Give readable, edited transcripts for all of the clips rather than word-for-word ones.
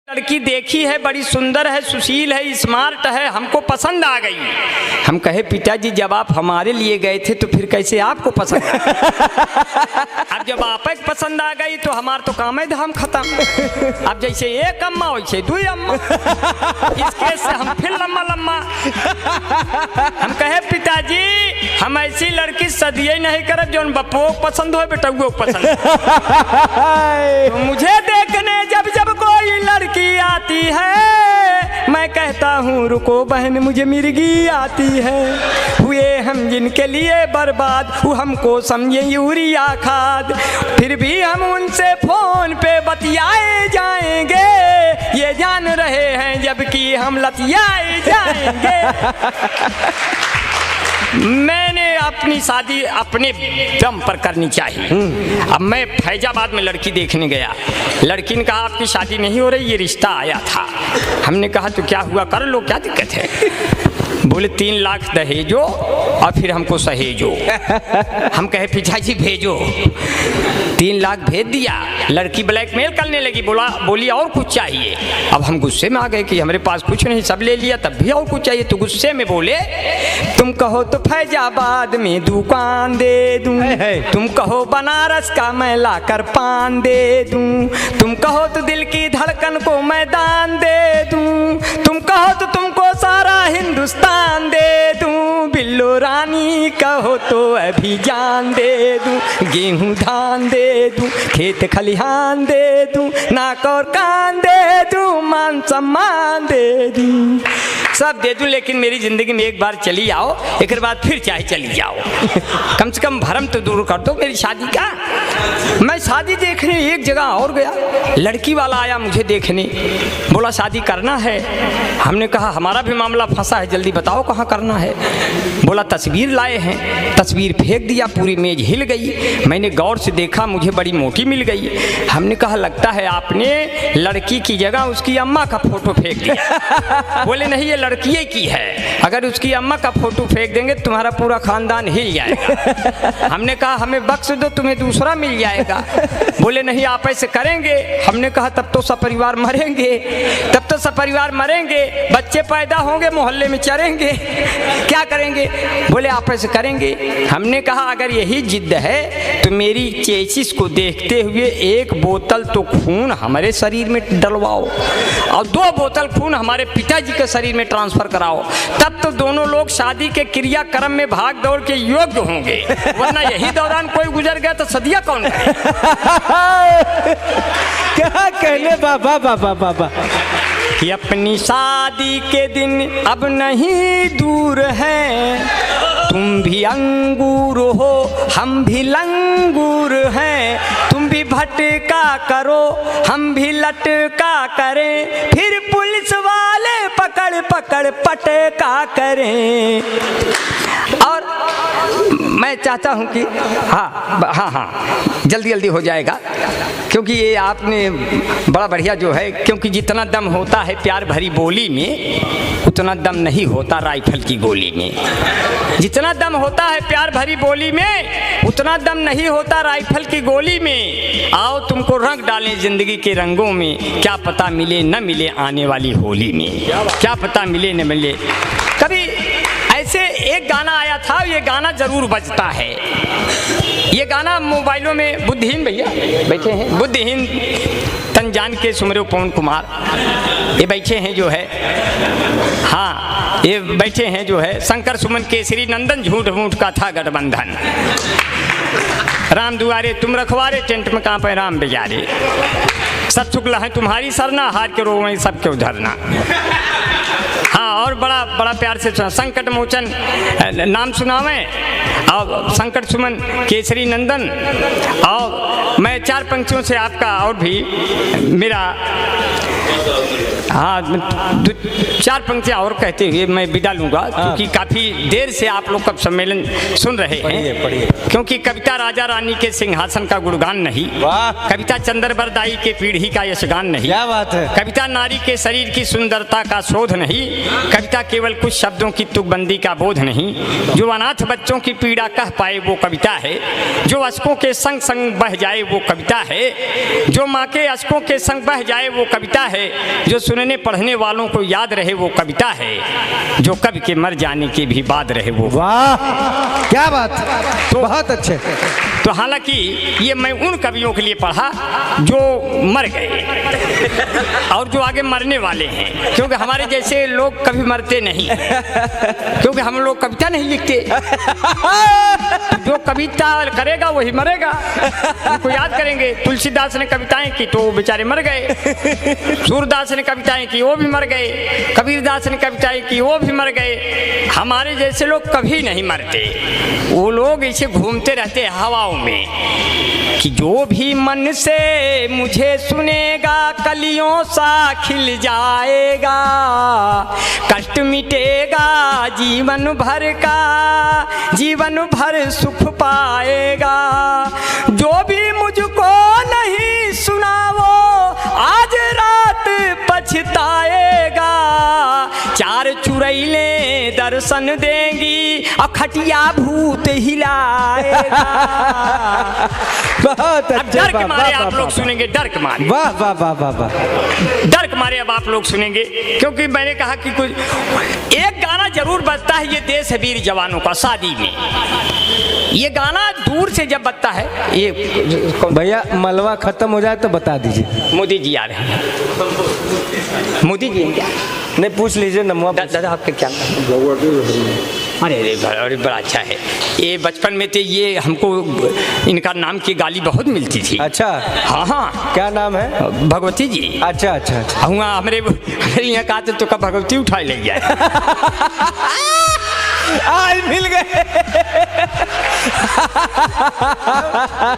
लड़की देखी है, बड़ी सुंदर है, सुशील है, स्मार्ट है, हमको पसंद आ गई। हम कहे पिताजी जब आप हमारे लिए गए थे तो फिर कैसे आपको पसंद आ गई? अब जब आप पसंद आ गई तो हमार तो काम धाम खत्म। अब जैसे एक अम्मा वैसे दो अम्मा, इसके से हम फिर लम्मा लम्मा। हम कहे पिताजी हम ऐसी लड़की सदिये नहीं करब जो बप्पो पसंद हो बेटुओ पसंद। तो मुझे देखने जब जब कोई लड़की आती है मैं कहता हूँ रुको बहन मुझे मिर्गी आती है। हुए हम जिनके लिए बर्बाद वो हमको समझे यूरिया खाद, फिर भी हम उनसे फोन पे बतियाए जाएंगे, ये जान रहे हैं जबकि हम लतियाए जाएंगे। मैंने अपनी शादी अपने दम पर करनी चाहिए। अब मैं फैजाबाद में लड़की देखने गया, लड़की ने कहा आपकी शादी नहीं हो रही, ये रिश्ता आया था। हमने कहा तो क्या हुआ, कर लो, क्या दिक्कत है। बोले 3 लाख दहेजो और फिर हमको सहेजो। हम कहे पिताजी भेजो। 3 लाख भेज दिया, लड़की ब्लैकमेल करने लगी, बोली और कुछ चाहिए। अब हम गुस्से में आ गए कि हमारे पास कुछ नहीं, सब ले लिया, तब भी और कुछ चाहिए। तो गुस्से में बोले तुम कहो तो फैजाबाद में दुकान दे दूं, तुम कहो बनारस का मैं लाकर पान दे दूं, तुम कहो तो दिल की धड़कन को मैदान दे दूं, तुम कहो तो तुमको सारा हिंदुस्तान दे दूं, बिल्लो रानी कहो तो अभी जान दे दूं, गेहूं धान दे दूं, खेत खलिहान दे दूं, नाक और कान दे दूं, मान सम्मान दे दूं, सब दे दूं, लेकिन मेरी जिंदगी में एक बार चली आओ, एक बाद फिर चाहे चली जाओ। कम से कम भरम तो दूर कर दो मेरी शादी का। मैं शादी देखने एक जगह और गया, लड़की वाला आया मुझे देखने, बोला शादी करना है। हमने कहा हमारा भी मामला फंसा है, जल्दी बताओ कहाँ करना है। बोला तस्वीर लाए हैं, तस्वीर फेंक दिया, पूरी मेज हिल गई। मैंने गौर से देखा, मुझे बड़ी मोटी मिल गई। हमने कहा लगता है आपने लड़की की जगह उसकी अम्मा का फोटो फेंक दिया। बोले नहीं ये लड़की की है, अगर उसकी अम्मा का फोटो फेंक देंगे तुम्हारा पूरा खानदान हिल जाएगा। हमने कहा हमें बख्श दो, तुम्हें दूसरा मिल जाएगा। बोले नहीं आप ऐसे करेंगे। हमने कहा तब तो सब परिवार मरेंगे, तब तो सब परिवार मरेंगे, बच्चे पैदा होंगे मोहल्ले में चरेंगे, क्या करेंगे। बोले आप ऐसे करेंगे। हमने कहा अगर यही जिद है तो मेरी चेसिस को देखते हुए 1 बोतल तो खून हमारे शरीर में डलवाओ और 2 बोतल खून हमारे पिताजी के शरीर में ट्रांसफर कराओ, तब तो दोनों लोग शादी के क्रियाक्रम में भाग दौड़ के योग्य होंगे, वरना यही दौरान कोई गुजर गया तो सदिया कौन करे। क्या कहने बाबा बाबा बाबा कि अपनी शादी के दिन अब नहीं दूर है, तुम भी अंगूर हो हम भी लंगूर हैं, तुम भी भटका करो हम भी लटका करें, फिर पुलिस वाले पकड़ पकड़ पटका करें। और मैं चाहता हूं कि हाँ जल्दी जल्दी हो जाएगा, क्योंकि ये आपने बड़ा बढ़िया जो है, क्योंकि जितना दम होता है प्यार भरी बोली में उतना दम नहीं होता राइफल की गोली में, जितना दम होता है प्यार भरी बोली में उतना दम नहीं होता राइफल की गोली में। आओ तुमको रंग डालें जिंदगी के रंगों में, क्या पता मिले न मिले आने वाली होली में, क्या पता मिले न मिले। कभी ऐसे एक गाना आया था, ये गाना जरूर बजता है, ये गाना मोबाइलों में बुद्धिहीन भैया बैठे हैं, बुद्धिहीन तन जान के सुमरो पवन कुमार, ये बैठे हैं जो है, हाँ ये बैठे हैं जो है, शंकर सुमन केसरी नंदन झूठ मूठ का था गठबंधन, राम दुआरे तुम रखवारे टेंट में कहाँ पे राम बेजारे, सब शुक्ल है तुम्हारी सरना हार के रो सब के उधरना। हाँ और बड़ा बड़ा प्यार से संकट मोचन नाम सुनावे और संकट सुमन केसरी नंदन, और मैं 4 पंक्तियों से आपका और भी मेरा हाँ, दो चार पंक्तियाँ और कहते हुए मैं विदा लूंगा, क्योंकि काफी देर से आप लोग का सम्मेलन सुन रहे हैं। क्योंकि कविता राजा रानी के सिंहासन का गुणगान नहीं, वाह, कविता चंद्रबरदाई के पीढ़ी का यशगान नहीं, क्या बात है। कविता नारी के शरीर की सुंदरता का शोध नहीं, कविता केवल कुछ शब्दों की तुकबंदी का बोध नहीं, जो अनाथ बच्चों की पीड़ा कह पाए वो कविता है, जो अश्कों के संग संग बह जाए वो कविता है, जो माँ के अश्कों के संग बह जाए वो कविता है, जो सुनने पढ़ने वालों को याद रहे वो कविता है, जो कवि के मर जाने के भी बाद रहे वो। वाह, क्या बात, तो बहुत अच्छे। तो हालांकि ये मैं उन कवियों के लिए पढ़ा जो मर गए और जो आगे मरने वाले हैं, क्योंकि हमारे जैसे लोग कभी मरते नहीं, क्योंकि हम लोग कविता नहीं लिखते। जो कविता करेगा वही मरेगा, उनको याद करेंगे। तुलसीदास ने कविताएं की तो वो बेचारे मर गए, सूरदास ने कविताएं की वो भी मर गए, कबीरदास ने कविताएं की वो भी मर गए। हमारे जैसे लोग कभी नहीं मरते, वो लोग ऐसे घूमते रहते हैं हवाओं में कि जो भी मन से मुझे सुनेगा कलियों सा खिल जाएगा, कष्ट मिटेगा जीवन भर का, जीवन भर सुख पाएगा। जो भी मुझको नहीं सुना वो आज रात पछताएगा, चार चुड़ैले दर्शन देंगी और खटिया भूत हिलाएगा। बहुत अब डर के मारे आप लोग सुनेंगे, डर के मारे। वाह वाह वाह वाह वाह, डर के मारे अब आप लोग सुनेंगे, क्योंकि मैंने कहा कि कुछ एक गाना जरूर बजता है, ये देश है वीर जवानों का शादी में। ये गाना दूर से जब बजता है, ये भैया मलवा खत्म हो जाए तो बता दीजिए। मोदी जी आ रहे हैं, मोदी जी हैं क्या? नहीं, पूछ लीजिए नमवा। दादा आपके क्या? अरे अरे बड़ा अच्छा है। ये बचपन में तो ये हमको इनका नाम की गाली बहुत मिलती थी। अच्छा, हाँ हाँ, क्या नाम है? भगवती जी। अच्छा अच्छा अच्छा, हुआ हमारे यहाँ कहा तो कब भगवती उठा ले जाए। आज मिल गए।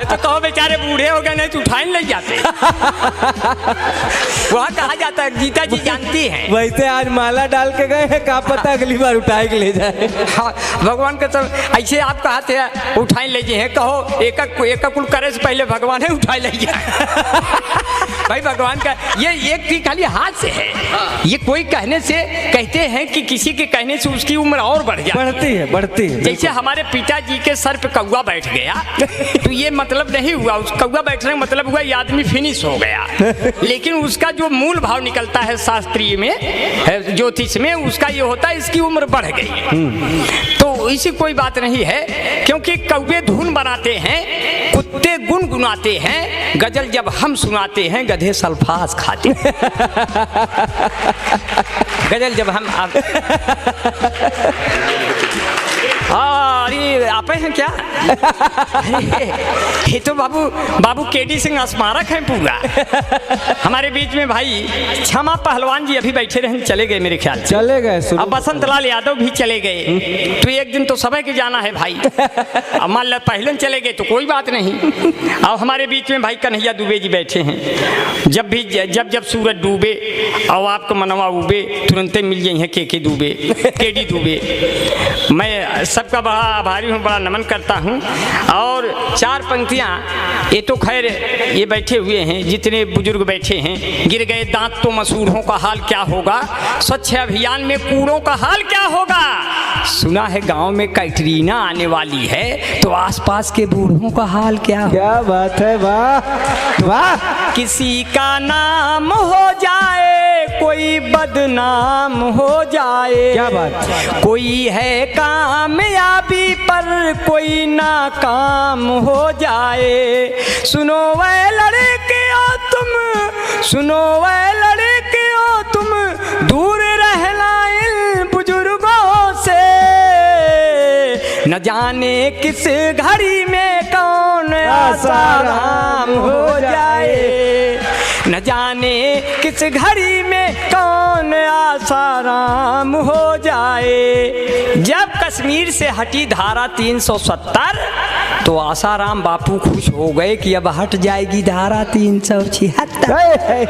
तो कहो बेचारे बूढ़े हो गए, नहीं तो उठाए ले जाते। वहाँ कहा जाता है, गीता जी जानती हैं। वैसे आज माला डाल के गए हैं, क्या पता अगली बार उठाए के ले जाए। हाँ, भगवान का सब ऐसे आप कहते हैं उठाए ले जाए, कहो एक कुल करे से पहले भगवान है उठाए ले जाए। भाई भगवान का ये एक भी खाली हाथ से है, ये कोई कहने से कहते हैं कि किसी के कहने से उसकी उम्र और बढ़ जाए, बढ़ती है। जैसे हमारे पिताजी के सर पे कौवा बैठ गया तो ये मतलब नहीं हुआ, उस कौवा बैठने का मतलब हुआ ये आदमी फिनिश हो गया, लेकिन उसका जो मूल भाव निकलता है शास्त्रीय में, ज्योतिष में, उसका ये होता है इसकी उम्र बढ़ गई। तो इसी कोई बात नहीं है, क्योंकि कौवे धुन बनाते हैं, कुत्ते गुनगुनाते हैं, गजल जब हम सुनाते हैं गधे सल्फास खाते हैं। गजल जब हम अरे आप हैं क्या? ये तो बाबू केडी सिंह स्मारक है पूरा। हमारे बीच में भाई क्षमा पहलवान जी अभी बैठे रहे, चले गए मेरे ख्याल से, चले गए। अब बसंत लाल यादव भी चले गए, तो एक दिन तो समय के जाना है भाई। अब मान लो पहले चले गए तो कोई बात नहीं। अब हमारे बीच में भाई कन्हैया दुबे जी बैठे हैं। जब सूरज डूबे और आपको मनवा उबे, तुरंत मिल जाए के दुबे, केडी दुबे। मैं सबका बड़ा आभारी हूँ, बड़ा नमन करता हूँ। और चार पंक्तियाँ, ये तो खैर ये बैठे हुए हैं, जितने बुजुर्ग बैठे हैं। गिर गए दांत तो मसूड़ों का हाल क्या होगा, स्वच्छ अभियान में कूड़ों का हाल क्या होगा, सुना है गांव में कैटरीना आने वाली है, तो आसपास के बूढ़ों का हाल क्या होगा। क्या बात है, वाह वाह। किसी का नाम हो जाए, कोई बदनाम हो जाए, क्या बात। कोई है कामयाबी पर कोई नाकाम हो जाए। सुनो वह लड़कियों तुम, सुनो वह लड़कियों तुम, दूर रहना इन बुजुर्गों से। न जाने किस घड़ी में कौन आसाराम हो जाए, न जाने किस घड़ी में कौन आसाराम हो जाए। जब कश्मीर से हटी धारा 370, तो आसाराम बापू खुश हो गए कि अब हट जाएगी धारा 376।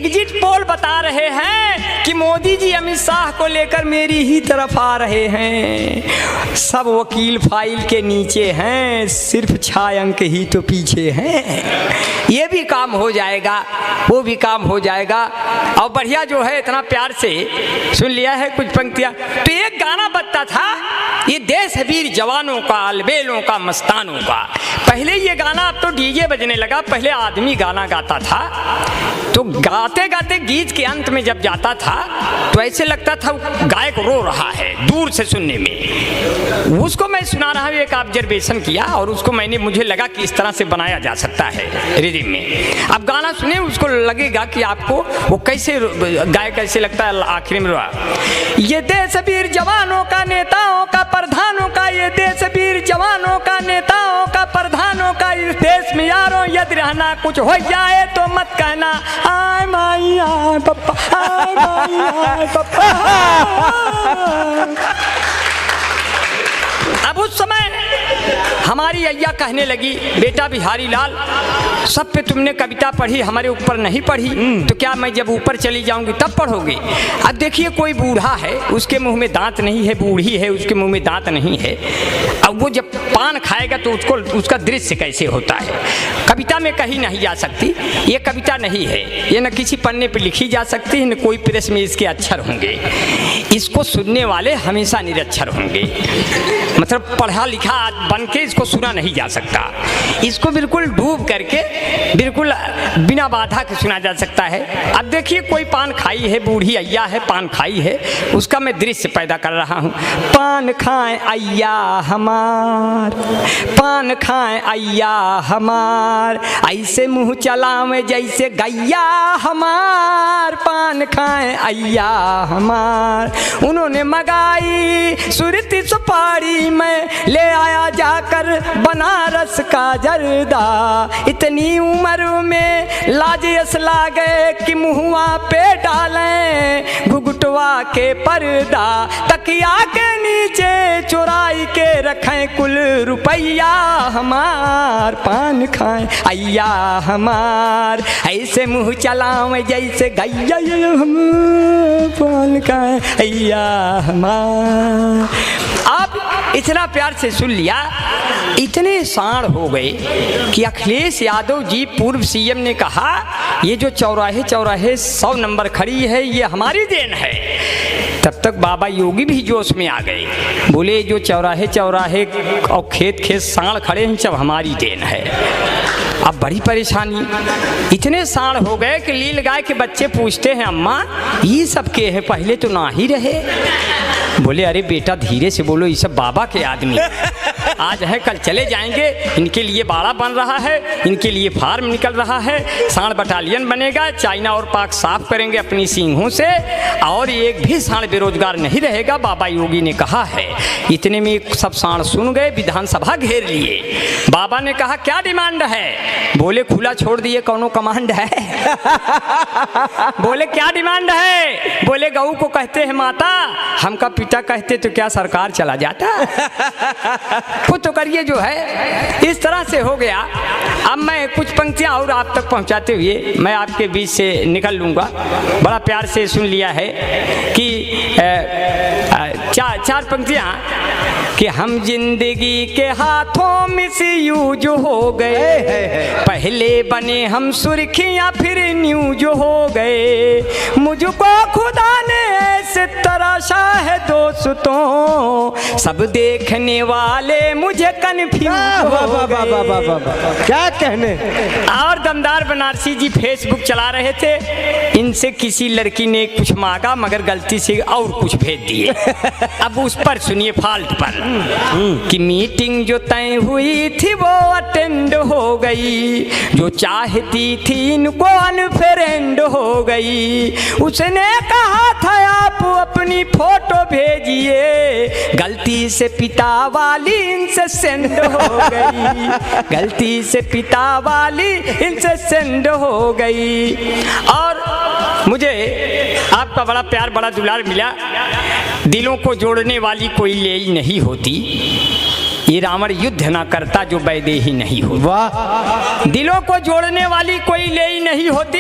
एग्जिट पोल बता रहे हैं कि मोदी जी अमित शाह को लेकर मेरी ही तरफ आ रहे हैं। सब वकील फाइल के नीचे हैं, सिर्फ 6 अंक ही तो पीछे हैं। ये भी काम हो जाएगा, वो भी काम हो जाएगा। और बढ़िया जो है इतना प्यार से सुन लिया है कुछ पंक्तियाँ। तो एक गाना बजता था, ये देश वीर जवानों का, अलबेलों का, मस्तानों का। पहले ये गाना, अब तो डीजे बजने लगा, पहले आदमी गाना गाता था। तो गाते गाते गीत के अंत में जब जाता था तो ऐसे लगता था गायक रो रहा है दूर से सुनने में। उसको मैं सुना रहा हूँ, एक ऑब्जर्वेशन किया और उसको मुझे लगा कि इस तरह से बनाया जा सकता है रिदम में। अब गाना सुने, उसको लगेगा कि आपको वो कैसे गायक कैसे लगता है आखिर में। ये देश वीर जवानों का, नेताओं का, प्रधानों का, ये देश वीर जवानों का, नेताओं का, प्रधानों का, इस देश में यारों यदि रहना कुछ हो जाए तो मत कहना आय माई आय पप्पा, आय माई आय पप्पा। अब उस समय हमारी अय्या कहने लगी, बेटा बिहारी लाल, सब पे तुमने कविता पढ़ी, हमारे ऊपर नहीं पढ़ी, तो क्या मैं जब ऊपर चली जाऊंगी तब पढ़ोगे? अब देखिए कोई बूढ़ा है, उसके मुंह में दांत नहीं है, बूढ़ी है, उसके मुंह में दांत नहीं है। अब वो जब पान खाएगा तो उसका दृश्य कैसे होता है? कविता में कहीं नहीं जा सकती, ये कविता नहीं है, ये न किसी पन्ने पर लिखी जा सकती है, न कोई प्रेस में इसके अक्षर होंगे। इसको सुनने वाले हमेशा निरक्षर होंगे, मतलब पढ़ा लिखा बन के इसको सुना नहीं जा सकता। इसको बिल्कुल डूब करके बिल्कुल बिना बाधा के सुना जा सकता है। अब देखिए कोई पान खाई है, बूढ़ी अय्या है, पान खाई है, उसका मैं दृश्य पैदा कर रहा हूँ। पान खाएं अय्या हमार, पान खाएं अय्या हमार, ऐसे मुँह चलावें जैसे गैया हमार, पान खाएं अय्या हमार। उन्होंने मंगाई सुरती सुपारी में, ले आया जाकर बनारस का जर्दा, इतनी उम्र में लाज यस लागे कि मुहुआ पे डालें घुघुटवा के पर्दा, तकिया के नीचे चुराई के रखें कुल रुपया हमार, पान खाएं अय्या हमार, ऐसे मुँह चलावें जैसे गैया हमार, पान खाएं अय्या हमार। आप इतना प्यार से सुन लिया, इतने साण हो गए कि अखिलेश यादव जी पूर्व सीएम ने कहा ये जो चौराहे चौराहे 100 नंबर खड़ी है ये हमारी देन है। तब तक बाबा योगी भी जोश में आ गए, बोले जो चौराहे चौराहे और खेत खेत साण खड़े हैं सब हमारी देन है। अब बड़ी परेशानी, इतने साण हो गए कि लील गाय के बच्चे पूछते हैं अम्मा ये सब के है, पहले तो ना ही रहे। बोले अरे बेटा धीरे से बोलो, ये सब बाबा के आदमी आज है कल चले जाएंगे, इनके लिए बाड़ा बन रहा है, इनके लिए फार्म निकल रहा है, साण बटालियन बनेगा, चाइना और पाक साफ करेंगे अपनी सींगों से, और एक भी साण बेरोजगार नहीं रहेगा, बाबा योगी ने कहा है। इतने में सब साण सुन गए, विधानसभा घेर लिए। बाबा ने कहा क्या डिमांड है? बोले खुला छोड़ दिए, कौनो कमांड है? बोले क्या डिमांड है? बोले गऊ को कहते हैं माता, हमका पिता कहते तो क्या सरकार चला जाता? खुद तो करिए जो है। इस तरह से हो गया। अब मैं कुछ पंक्तियां और आप तक पहुंचाते हुए मैं आपके बीच से निकल लूँगा। बड़ा प्यार से सुन लिया है कि चार पंक्तियां कि हम जिंदगी के हाथों मिसयूज हो गए, पहले बने हम सुर्खियां फिर न्यूज हो गए, मुझको खुदा ने ऐसे तराशा है दोस्तों, सब देखने वाले मुझे कन्फ्यूज हो गए। क्या कहने। और दमदार बनारसी जी फेसबुक चला रहे थे, इनसे किसी लड़की ने कुछ मांगा मगर गलती से और कुछ भेज दिए। अब उस पर सुनिए फॉल्ट पर कि मीटिंग जो तय हुई थी वो अटेंड हो गई, जो चाहती थी इनको अनफ्रेंड हो गई, उसने कहा था आप अपनी फोटो भेजिए, गलती से पिता वाली इनसे सेंड हो गई, गलती से पिता वाली इनसे सेंड हो गई। और मुझे आपका बड़ा प्यार बड़ा दुलार मिला। दिलों को जोड़ने वाली कोई लेई नहीं होती, ये रावण युद्ध ना करता जो वैदेही नहीं होती। वाह दिलों को जोड़ने वाली कोई लेई नहीं होती।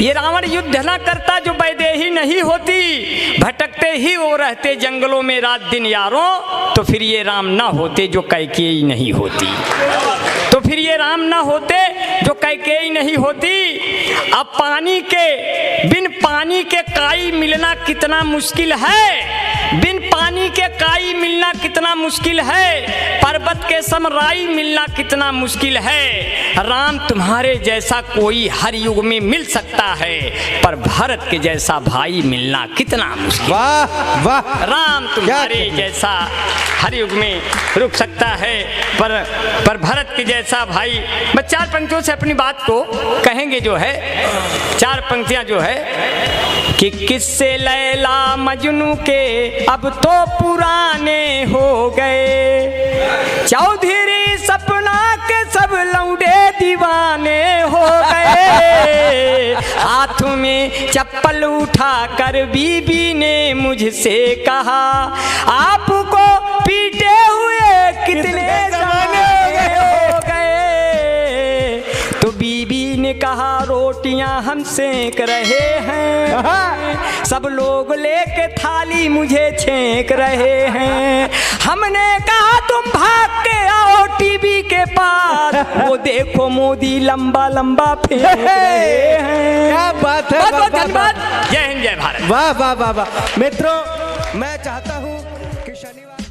ये रावण युद्ध ना करता जो वैदेही नहीं होती। भटकते ही वो रहते जंगलों में रात दिन यारों, तो फिर ये राम ना होते जो कैकेयी नहीं होती। तो फिर ये राम ना होते जो कैकेयी नहीं होती। अब बिन पानी के काई मिलना कितना मुश्किल है। बिन पानी के काई मिलना कितना मुश्किल है। पर्वत के समराई मिलना कितना मुश्किल है। राम तुम्हारे जैसा कोई हर युग में मिल सकता है, पर भरत के जैसा भाई मिलना कितना मुश्किल। वाह वाह राम तुम्हारे जैसा हर युग में रुक सकता है, पर भरत के जैसा भाई। बस 4 पंक्तियों से अपनी बात को कहेंगे जो है। 4 पंक्तियां जो है कि किस्से लैला मजनू के अब तो पुराने हो गए। चौधरी सपना के सब लौंडे दीवाने हो गए। हाथ में चप्पल उठा कर बीबी ने मुझसे कहा, आपको पीटे हुए कितने जमाने हो गए। तो बीबी ने कहा, रोटियां हम सेक रहे हैं, सब लोग लेके थाली मुझे छेक रहे हैं। हमने कहा तुम भाग के आओ टीवी के पास, वो देखो मोदी लंबा लंबा फेंक रहे हैं। क्या बात है। बहुत बहुत धन्यवाद। जय हिंद जय भारत। वाह वाह वाह वाह। मित्रों मैं चाहता हूँ कि शनिवार